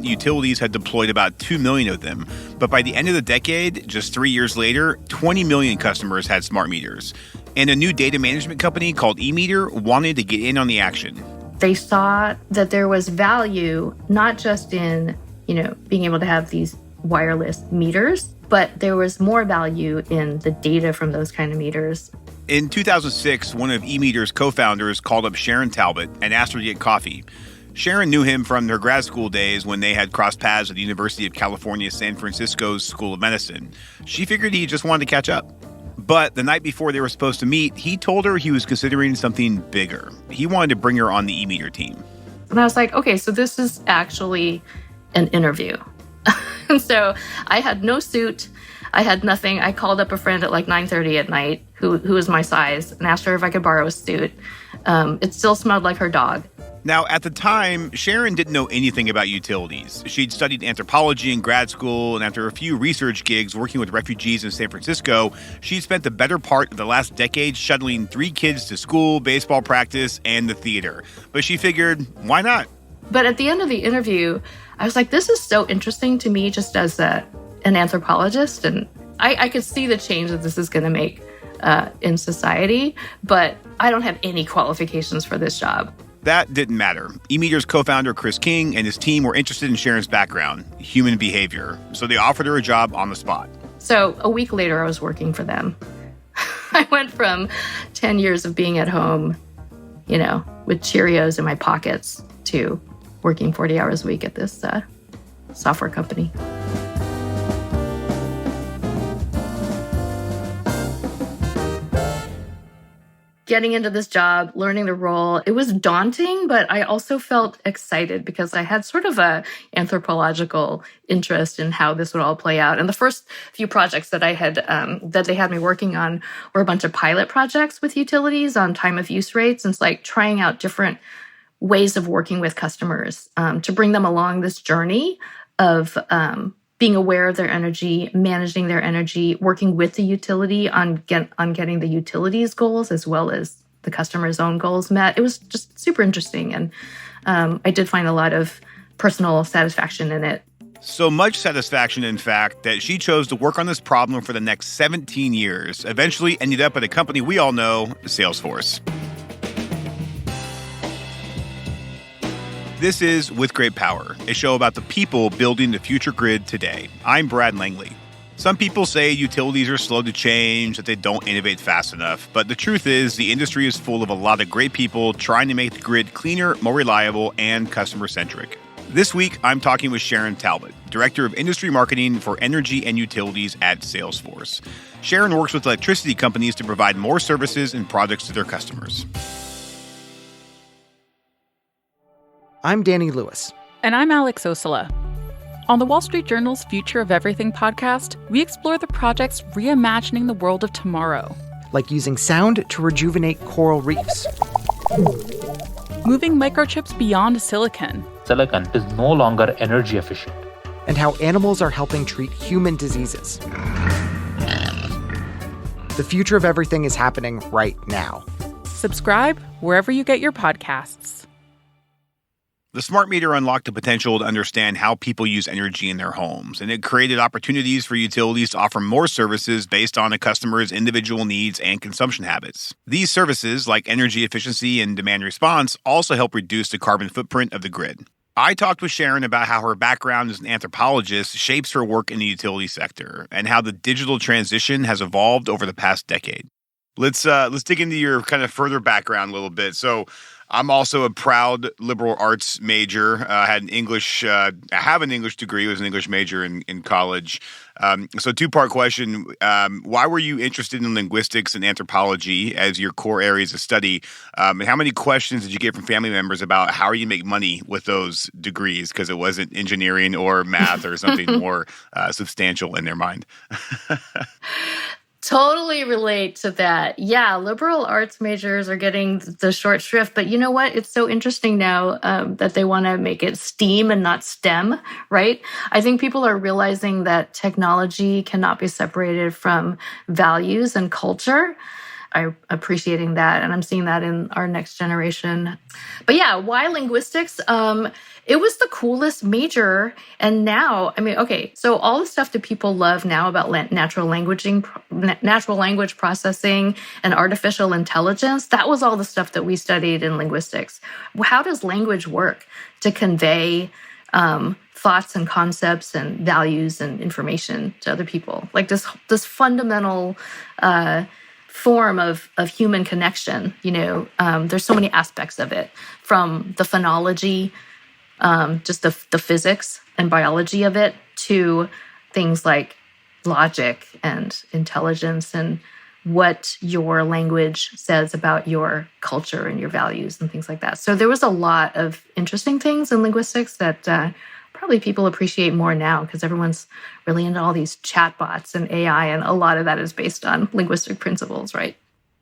Utilities had deployed about 2 million of them. But by the end of the decade, just 3 years later, 20 million customers had smart meters. And a new data management company called eMeter wanted to get in on the action. They saw that there was value not just in, being able to have these wireless meters, but there was more value in the data from those kind of meters. In 2006, one of eMeter's co-founders called up Sharon Talbott and asked her to get coffee. Sharon knew him from their grad school days when they had crossed paths at the University of California, San Francisco's School of Medicine. She figured he just wanted to catch up. But the night before they were supposed to meet, he told her he was considering something bigger. He wanted to bring her on the eMeter team. And I was like, okay, so this is actually an interview. And so I had no suit. I had nothing. I called up a friend at like 9:30 at night who was my size and asked her if I could borrow a suit. It still smelled like her dog. Now, at the time, Sharon didn't know anything about utilities. She'd studied anthropology in grad school, and after a few research gigs working with refugees in San Francisco, she'd spent the better part of the last decade shuttling 3 kids to school, baseball practice, and the theater. But she figured, why not? But at the end of the interview, I was like, this is so interesting to me just as an anthropologist, and I could see the change that this is going to make in society, but I don't have any qualifications for this job. That didn't matter. eMeter's co-founder, Chris King, and his team were interested in Sharon's background, human behavior. So they offered her a job on the spot. So a week later, I was working for them. I went from 10 years of being at home, with Cheerios in my pockets to working 40 hours a week at this software company. Getting into this job, learning the role, it was daunting, but I also felt excited because I had sort of a anthropological interest in how this would all play out. And the first few projects that I had, that they had me working on were a bunch of pilot projects with utilities on time of use rates. And it's like trying out different ways of working with customers to bring them along this journey of being aware of their energy, managing their energy, working with the utility on getting the utility's goals as well as the customer's own goals met. It was just super interesting, and I did find a lot of personal satisfaction in it. So much satisfaction, in fact, that she chose to work on this problem for the next 17 years, eventually ended up at a company we all know, Salesforce. This is With Great Power, a show about the people building the future grid today. I'm Brad Langley. Some people say utilities are slow to change, that they don't innovate fast enough. But the truth is, the industry is full of a lot of great people trying to make the grid cleaner, more reliable, and customer-centric. This week, I'm talking with Sharon Talbott, Director of Industry Marketing for Energy and Utilities at Salesforce. Sharon works with electricity companies to provide more services and products to their customers. I'm Danny Lewis. And I'm Alex Osala. On the Wall Street Journal's Future of Everything podcast, we explore the projects reimagining the world of tomorrow. Like using sound to rejuvenate coral reefs. Moving microchips beyond silicon. Silicon is no longer energy efficient. And how animals are helping treat human diseases. The future of everything is happening right now. Subscribe wherever you get your podcasts. The smart meter unlocked the potential to understand how people use energy in their homes, and it created opportunities for utilities to offer more services based on a customer's individual needs and consumption habits. These services, like energy efficiency and demand response, also help reduce the carbon footprint of the grid. I talked with Sharon about how her background as an anthropologist shapes her work in the utility sector, and how the digital transition has evolved over the past decade. Let's dig into your kind of further background a little bit. So, I'm also a proud liberal arts major. I have an English degree. I was an English major in college. So 2-part question. Why were you interested in linguistics and anthropology as your core areas of study? And how many questions did you get from family members about how you make money with those degrees? Because it wasn't engineering or math or something more substantial in their mind. Totally relate to that. Yeah, liberal arts majors are getting the short shrift, but you know what? It's so interesting now that they want to make it STEAM and not STEM, right? I think people are realizing that technology cannot be separated from values and culture. appreciating that, and I'm seeing that in our next generation. But yeah, why linguistics? It was the coolest major, and now, I mean, okay, so all the stuff that people love now about natural language processing and artificial intelligence, that was all the stuff that we studied in linguistics. How does language work to convey thoughts and concepts and values and information to other people? Like this fundamental form of human connection. There's so many aspects of it, from the phonology, just the physics and biology of it, to things like logic and intelligence and what your language says about your culture and your values and things like that. So there was a lot of interesting things in linguistics that probably people appreciate more now, because everyone's really into all these chatbots and AI, and a lot of that is based on linguistic principles, right?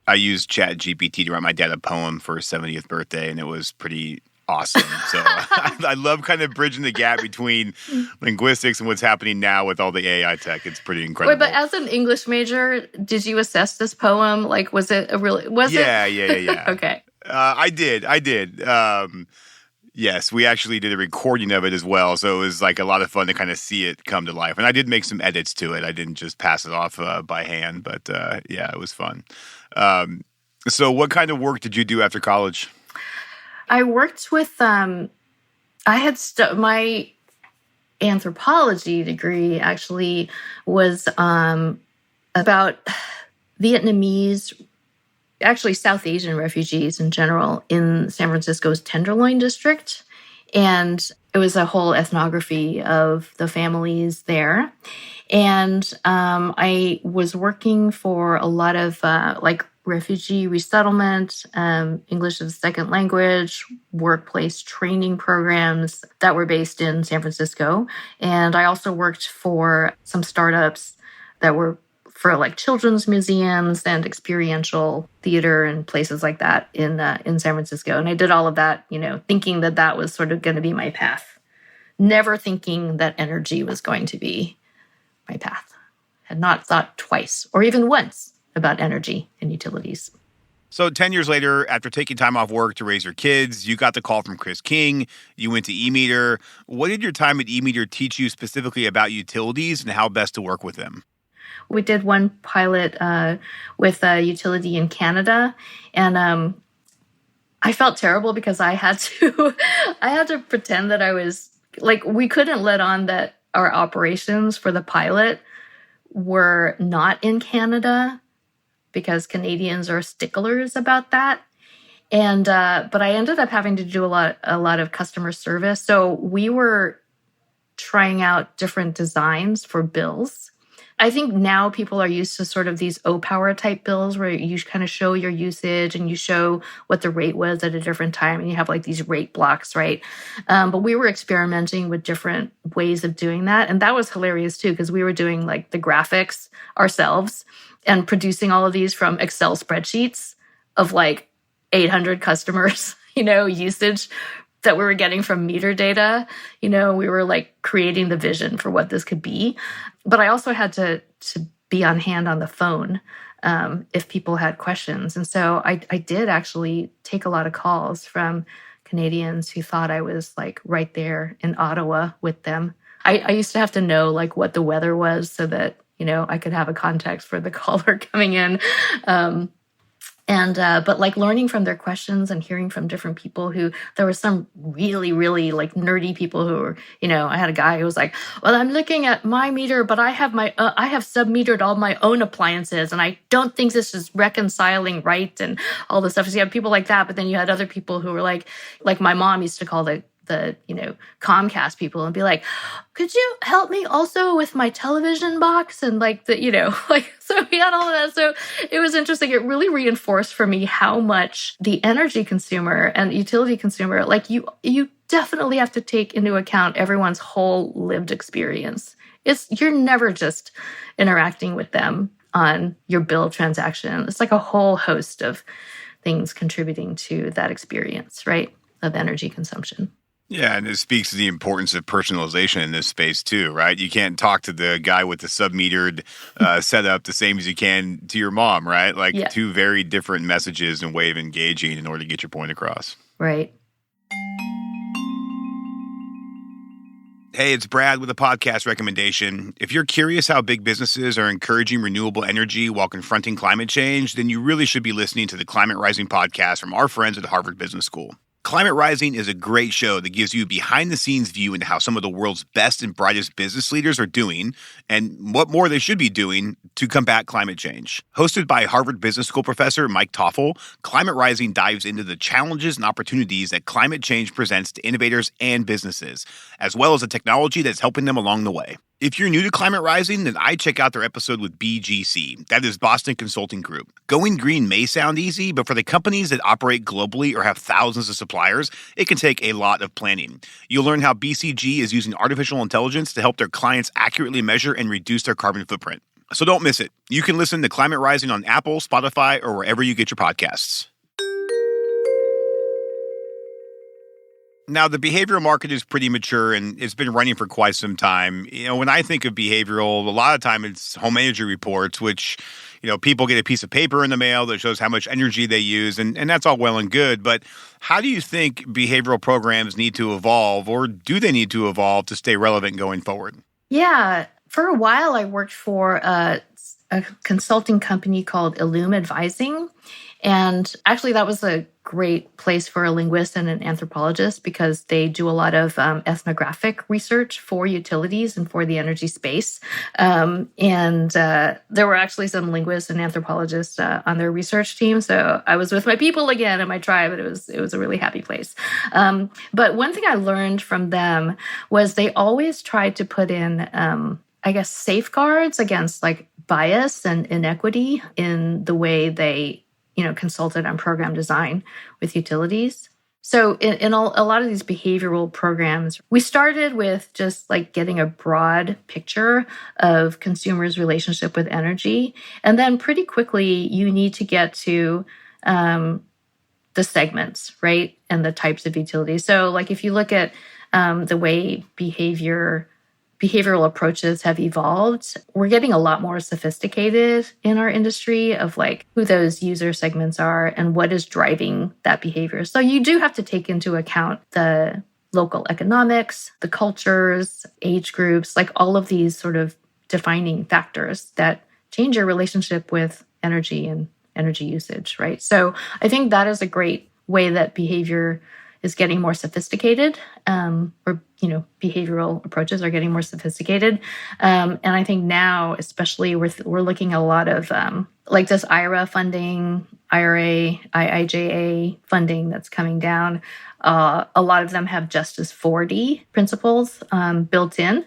I used ChatGPT to write my dad a poem for his 70th birthday, and it was pretty awesome. So I love kind of bridging the gap between linguistics and what's happening now with all the AI tech. It's pretty incredible. Wait, but as an English major, did you assess this poem? Like, was it? Yeah. Okay. I did. Yes, we actually did a recording of it as well. So it was like a lot of fun to kind of see it come to life. And I did make some edits to it. I didn't just pass it off by hand, but yeah, it was fun. So what kind of work did you do after college? I worked with, I had my anthropology degree actually was about Vietnamese, actually South Asian refugees in general in San Francisco's Tenderloin district. And it was a whole ethnography of the families there. And I was working for a lot of refugee resettlement, English as a second language, workplace training programs that were based in San Francisco. And I also worked for some startups that were for like children's museums and experiential theater and places like that in San Francisco. And I did all of that, thinking that that was sort of going to be my path, never thinking that energy was going to be my path. Had not thought twice or even once about energy and utilities. So 10 years later, after taking time off work to raise your kids, you got the call from Chris King. You went to eMeter. What did your time at eMeter teach you specifically about utilities and how best to work with them? We did one pilot with a utility in Canada, and I felt terrible because I had to pretend that I was like, we couldn't let on that our operations for the pilot were not in Canada, because Canadians are sticklers about that. And but I ended up having to do a lot of customer service. So we were trying out different designs for bills. I think now people are used to sort of these O-Power type bills where you kind of show your usage and you show what the rate was at a different time, and you have like these rate blocks, right? But we were experimenting with different ways of doing that. And that was hilarious too, because we were doing like the graphics ourselves and producing all of these from Excel spreadsheets of like 800 customers, usage that we were getting from meter data. We were like creating the vision for what this could be. But I also had to be on hand on the phone if people had questions. And so I did actually take a lot of calls from Canadians who thought I was like right there in Ottawa with them. I used to have to know like what the weather was so that, I could have a context for the caller coming in. But like learning from their questions and hearing from different people there were some really, really like nerdy people who were, I had a guy who was like, well, I'm looking at my meter, but I have sub-metered all my own appliances and I don't think this is reconciling right and all this stuff. So you have people like that, but then you had other people who were like my mom used to call the Comcast people and be like, could you help me also with my television box? And like so we had all of that. So it was interesting. It really reinforced for me how much the energy consumer and utility consumer, like you definitely have to take into account everyone's whole lived experience. You're never just interacting with them on your bill transaction. It's like a whole host of things contributing to that experience, right, of energy consumption. Yeah, and it speaks to the importance of personalization in this space too, right? You can't talk to the guy with the sub-metered setup the same as you can to your mom, right? Like Yeah, two very different messages and way of engaging in order to get your point across. right. Hey, it's Brad with a podcast recommendation. If you're curious how big businesses are encouraging renewable energy while confronting climate change, then you really should be listening to the Climate Rising podcast from our friends at Harvard Business School. Climate Rising is a great show that gives you a behind-the-scenes view into how some of the world's best and brightest business leaders are doing and what more they should be doing to combat climate change. Hosted by Harvard Business School professor Mike Toffel, Climate Rising dives into the challenges and opportunities that climate change presents to innovators and businesses, as well as the technology that's helping them along the way. If you're new to Climate Rising, then I check out their episode with BGC, that is Boston Consulting Group. Going green may sound easy, but for the companies that operate globally or have thousands of suppliers, it can take a lot of planning. You'll learn how BCG is using artificial intelligence to help their clients accurately measure and reduce their carbon footprint. So don't miss it. You can listen to Climate Rising on Apple, Spotify, or wherever you get your podcasts. Now, the behavioral market is pretty mature and it's been running for quite some time. When I think of behavioral, a lot of time it's home energy reports, which, people get a piece of paper in the mail that shows how much energy they use, and that's all well and good. But how do you think behavioral programs need to evolve, or do they need to evolve to stay relevant going forward? Yeah. For a while, I worked for a consulting company called Illume Advising. And actually, that was a great place for a linguist and an anthropologist because they do a lot of ethnographic research for utilities and for the energy space. There were actually some linguists and anthropologists on their research team. So I was with my people again and my tribe, and it was a really happy place. But one thing I learned from them was they always tried to put in, safeguards against like bias and inequity in the way they consulted on program design with utilities. So in a lot of these behavioral programs, we started with just like getting a broad picture of consumers' relationship with energy. And then pretty quickly, you need to get to the segments, right? And the types of utilities. So like if you look at the way behavioral approaches have evolved, we're getting a lot more sophisticated in our industry of like who those user segments are and what is driving that behavior. So you do have to take into account the local economics, the cultures, age groups, like all of these sort of defining factors that change your relationship with energy and energy usage, right? So I think that is a great way that behavior is getting more sophisticated, behavioral approaches are getting more sophisticated. And I think now, especially, we're looking at a lot of like this IRA funding, IRA, IIJA funding that's coming down. A lot of them have Justice 4D principles built in,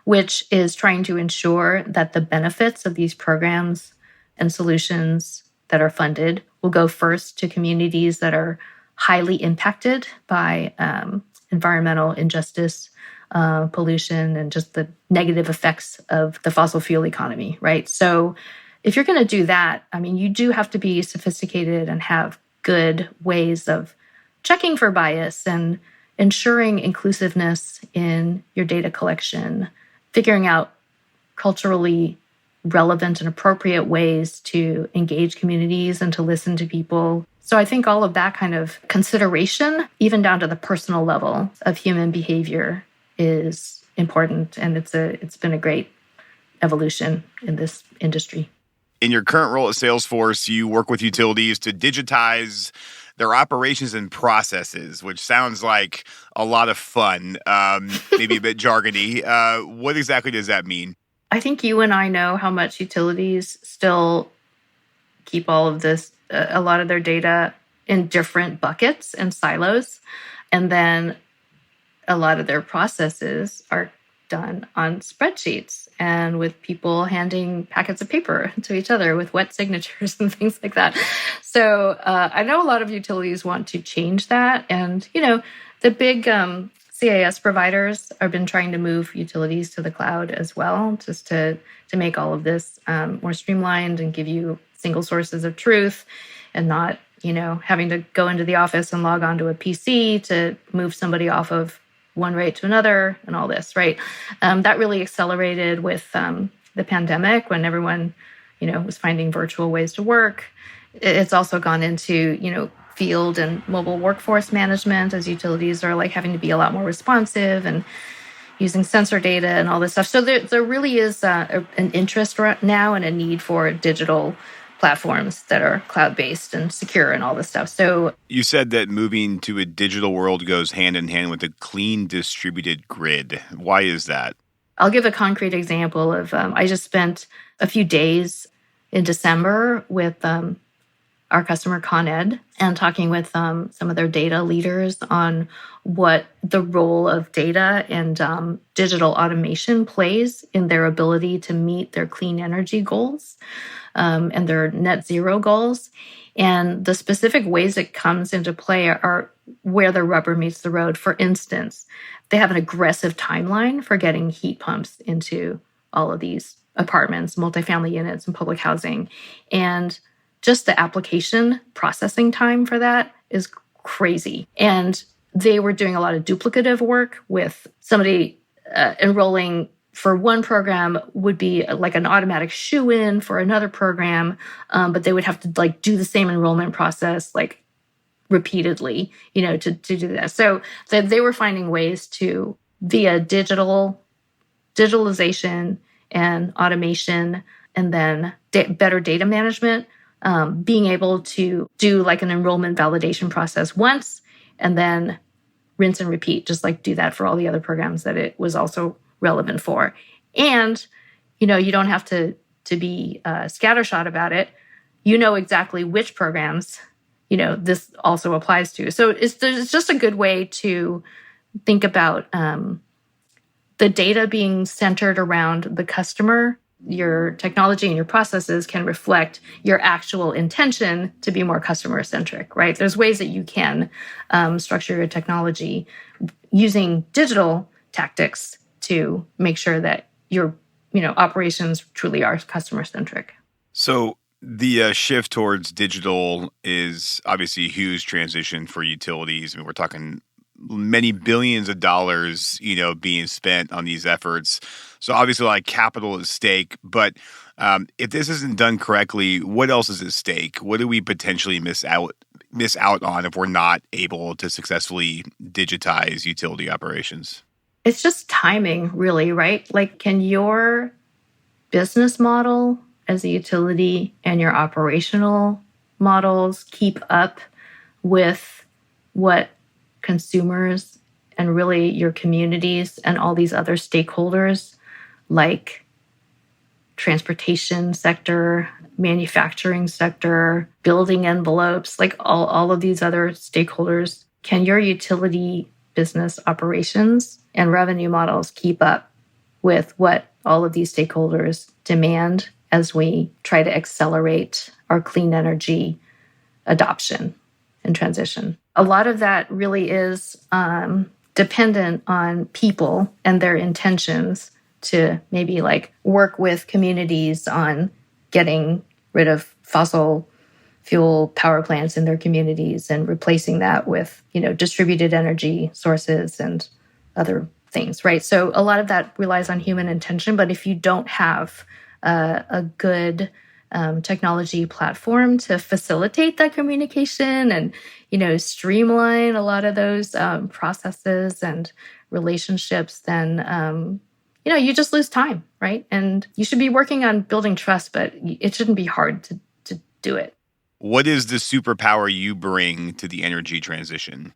which is trying to ensure that the benefits of these programs and solutions that are funded will go first to communities that are highly impacted by environmental injustice, pollution, and just the negative effects of the fossil fuel economy, right? So if you're going to do that, you do have to be sophisticated and have good ways of checking for bias and ensuring inclusiveness in your data collection, figuring out culturally relevant and appropriate ways to engage communities and to listen to people. So I think all of that kind of consideration, even down to the personal level of human behavior, is important. And it's been a great evolution in this industry. In your current role at Salesforce, you work with utilities to digitize their operations and processes, which sounds like a lot of fun, maybe a bit jargony. What exactly does that mean? I think you and I know how much utilities still keep all of this, a lot of their data in different buckets and silos. And then a lot of their processes are done on spreadsheets and with people handing packets of paper to each other with wet signatures and things like that. So I know a lot of utilities want to change that. And, the big CAS providers have been trying to move utilities to the cloud as well, just to make all of this more streamlined and give you single sources of truth and not, having to go into the office and log onto a PC to move somebody off of one rate to another and all this, right? That really accelerated with the pandemic when everyone, was finding virtual ways to work. It's also gone into, field and mobile workforce management as utilities are like having to be a lot more responsive and using sensor data and all this stuff. So there really is an interest right now and a need for digital platforms that are cloud-based and secure and all this stuff. So you said that moving to a digital world goes hand in hand with a clean distributed grid. Why is that? I'll give a concrete example of I just spent a few days in December with our customer Con Ed and talking with some of their data leaders on what the role of data and digital automation plays in their ability to meet their clean energy goals and their net zero goals. And the specific ways it comes into play are where the rubber meets the road. For instance, they have an aggressive timeline for getting heat pumps into all of these apartments, multifamily units, and public housing. And just the application processing time for that is crazy. And they were doing a lot of duplicative work with somebody enrolling for one program would be like an automatic shoe-in for another program, but they would have to like do the same enrollment process like repeatedly, to do that. So they were finding ways to, via digitalization and automation, and then better data management, being able to do like an enrollment validation process once and then rinse and repeat, just like do that for all the other programs that it was also relevant for. And, you don't have to be scattershot about it. You know exactly which programs, this also applies to. So it's just a good way to think about the data being centered around the customer. Your technology and your processes can reflect your actual intention to be more customer-centric, right? There's ways that you can structure your technology using digital tactics to make sure that your operations truly are customer-centric. So the shift towards digital is obviously a huge transition for utilities. I mean, we're talking many billions of dollars, being spent on these efforts. So obviously a lot of capital at stake. But if this isn't done correctly, what else is at stake? What do we potentially miss out on if we're not able to successfully digitize utility operations? It's just timing, really, right? Like, can your business model as a utility and your operational models keep up with what consumers and really your communities and all these other stakeholders like transportation sector, manufacturing sector, building envelopes, like all of these other stakeholders? Can your utility business operations and revenue models keep up with what all of these stakeholders demand as we try to accelerate our clean energy adoption and transition? A lot of that really is dependent on people and their intentions to maybe like work with communities on getting rid of fossil fuel power plants in their communities and replacing that with, distributed energy sources and other things, right? So a lot of that relies on human intention. But if you don't have a good technology platform to facilitate that communication and, streamline a lot of those processes and relationships, then, you just lose time, right? And you should be working on building trust, but it shouldn't be hard to do it. What is the superpower you bring to the energy transition?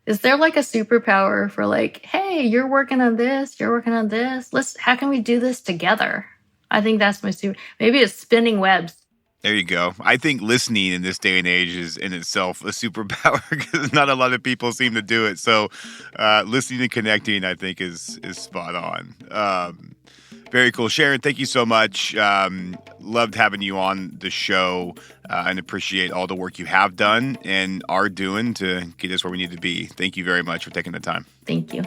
Is there like a superpower for like, hey, you're working on this, you're working on this. How can we do this together? I think that's my maybe it's spinning webs. There you go. I think listening in this day and age is in itself a superpower because not a lot of people seem to do it. So listening and connecting, I think, is spot on. Very cool. Sharon, thank you so much. Loved having you on the show and appreciate all the work you have done and are doing to get us where we need to be. Thank you very much for taking the time. Thank you.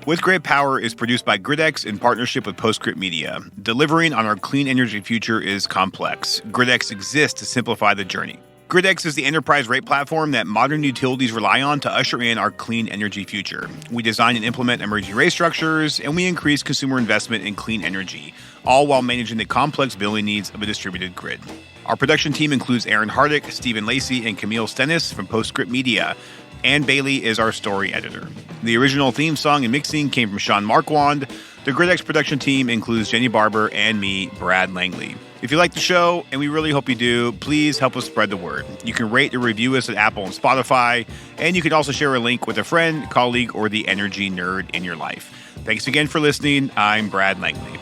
With Grid Power is produced by GridX in partnership with Postscript Media. Delivering on our clean energy future is complex. GridX exists to simplify the journey. GridX is the enterprise rate platform that modern utilities rely on to usher in our clean energy future. We design and implement emerging rate structures, and we increase consumer investment in clean energy, all while managing the complex billing needs of a distributed grid. Our production team includes Aaron Hardick, Stephen Lacey, and Camille Stennis from Postscript Media. Ann Bailey is our story editor. The original theme song and mixing came from Sean Marquand. The GridX production team includes Jenny Barber and me, Brad Langley. If you like the show, and we really hope you do, please help us spread the word. You can rate and review us at Apple and Spotify, and you can also share a link with a friend, colleague, or the energy nerd in your life. Thanks again for listening. I'm Brad Langley.